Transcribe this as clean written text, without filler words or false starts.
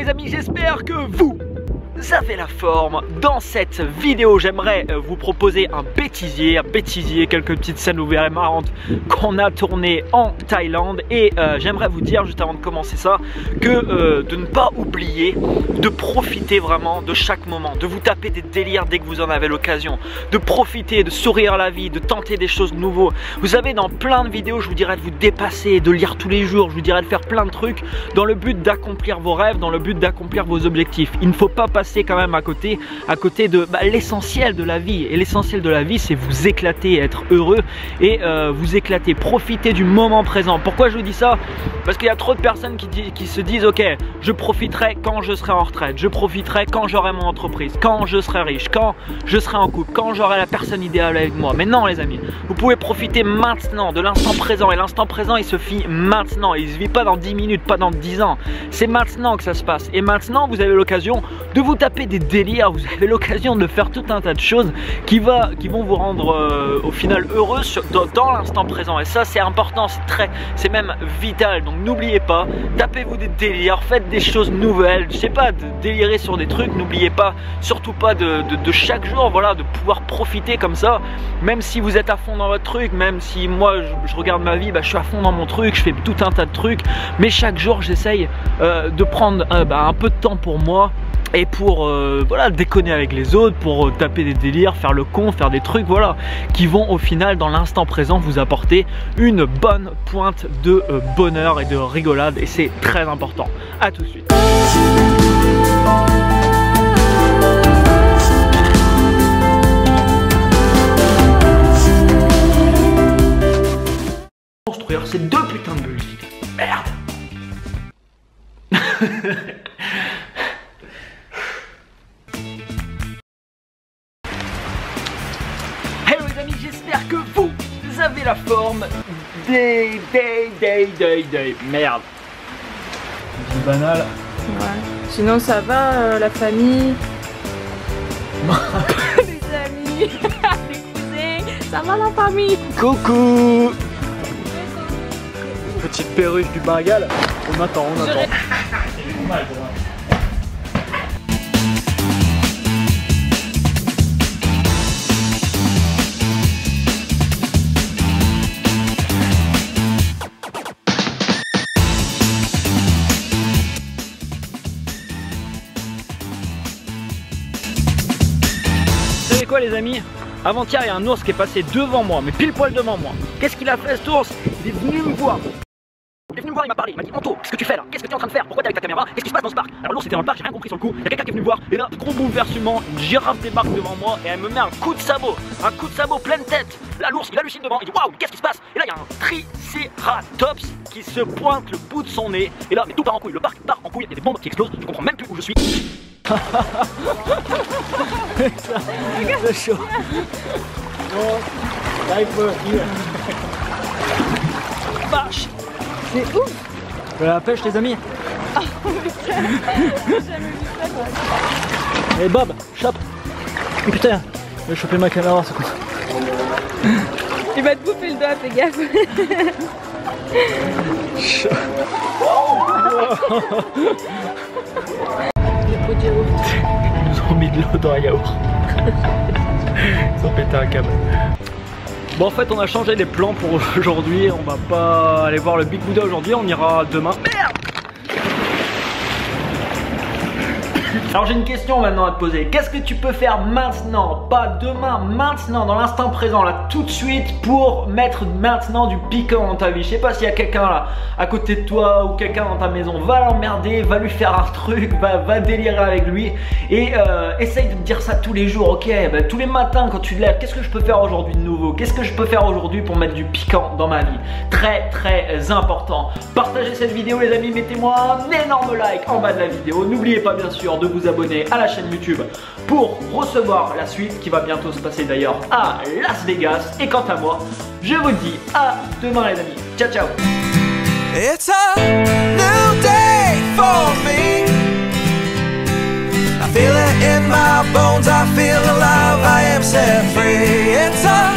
les amis, j'espère que vous avez la forme. Dans cette vidéo, j'aimerais vous proposer un bêtisier, quelques petites scènes vous verrez marrantes qu'on a tournées en Thaïlande. Et j'aimerais vous dire, juste avant de commencer ça, que de ne pas oublier de profiter vraiment de chaque moment, de vous taper des délires dès que vous en avez l'occasion, de profiter, de sourire à la vie, de tenter des choses nouvelles. Vous savez, dans plein de vidéos, je vous dirais de vous dépasser, de lire tous les jours, je vous dirais de faire plein de trucs dans le but d'accomplir vos rêves, dans le but d'accomplir vos objectifs. Il ne faut pas passer quand même à côté de l'essentiel de la vie. Et l'essentiel de la vie, c'est vous éclater, être heureux et vous éclater, profiter du moment présent. Pourquoi je vous dis ça? Parce qu'il y a trop de personnes qui se disent ok, je profiterai quand je serai en retraite, je profiterai quand j'aurai mon entreprise, quand je serai riche, quand je serai en couple, quand j'aurai la personne idéale avec moi. Mais non les amis, vous pouvez profiter maintenant de l'instant présent. Et l'instant présent, il se vit maintenant. Il se vit pas dans 10 minutes, pas dans 10 ans. C'est maintenant que ça se passe. Et maintenant, vous avez l'occasion de vous taper des délires, vous avez l'occasion de faire tout un tas de choses qui vont vous rendre au final heureux dans l'instant présent. Et ça c'est important, c'est même vital. Donc n'oubliez pas, tapez-vous des délires, faites des choses nouvelles, je sais pas, de délirer sur des trucs. N'oubliez pas, surtout pas de chaque jour, voilà, de pouvoir profiter comme ça, même si vous êtes à fond dans votre truc, même si moi je regarde ma vie, je suis à fond dans mon truc, je fais tout un tas de trucs, mais chaque jour j'essaye de prendre un peu de temps pour moi et pour voilà, déconner avec les autres, pour taper des délires, faire le con, faire des trucs voilà, qui vont au final dans l'instant présent vous apporter une bonne pointe de bonheur et de rigolade, et c'est très important. À tout de suite. Construire ces deux putains de buildings. Merde. J'espère que vous avez la forme. Merde. C'est banal. Ouais. Sinon ça va la famille. Les amis, les cousins, ça va la famille. Coucou. Petite perruche du Bengale. On attend. Vous savez quoi les amis? Avant-hier il y a un ours qui est passé devant moi, mais pile poil devant moi. Qu'est-ce qu'il a fait cet ours? Il est venu me voir. Il m'a parlé, il m'a dit Anto, qu'est-ce que tu fais là? Qu'est-ce que tu es en train de faire? Pourquoi t'es avec ta caméra? Qu'est-ce qui se passe dans ce parc? Alors l'ours était dans le parc, j'ai rien compris sur le coup. Il y a quelqu'un qui est venu me voir, et là, gros bouleversement, une girafe débarque devant moi et elle me met un coup de sabot pleine tête. Là l'ours il hallucine devant, il dit waouh, qu'est-ce qui se passe? Et là il y a un tricératops qui se pointe le bout de son nez. Et là mais tout part en couille, le parc part en couille, il y a des bombes qui explosent, je comprends même plus où je suis. C'est chaud. Vache, c'est ouf. La pêche les amis. Et Bob, chope. Putain, je vais choper ma caméra, c'est quoi? Il va te bouffer le doigt, fais gaffe. Ils nous ont mis de l'eau dans un yaourt. Ils ont pété un câble. Bon en fait on a changé les plans pour aujourd'hui. On va pas aller voir le Big Buddha aujourd'hui, on ira demain. Merde. Alors j'ai une question maintenant à te poser. Qu'est-ce que tu peux faire maintenant, pas demain, maintenant, dans l'instant présent, là, tout de suite, pour mettre maintenant du piquant dans ta vie? Je sais pas s'il y a quelqu'un là, à côté de toi, ou quelqu'un dans ta maison. Va l'emmerder, va lui faire un truc, va délirer avec lui. Et essaye de te dire ça tous les jours, ok, tous les matins quand tu te lèves, qu'est-ce que je peux faire aujourd'hui de nouveau? Qu'est-ce que je peux faire aujourd'hui pour mettre du piquant dans ma vie? Très très important. Partagez cette vidéo les amis, mettez-moi un énorme like en bas de la vidéo. N'oubliez pas bien sûr de vous abonner à la chaîne YouTube pour recevoir la suite qui va bientôt se passer d'ailleurs à Las Vegas. Et quant à moi, je vous dis à demain les amis. Ciao ciao. It's a new day for me. I feel it in my bones, I feel alive, I am set free. It's a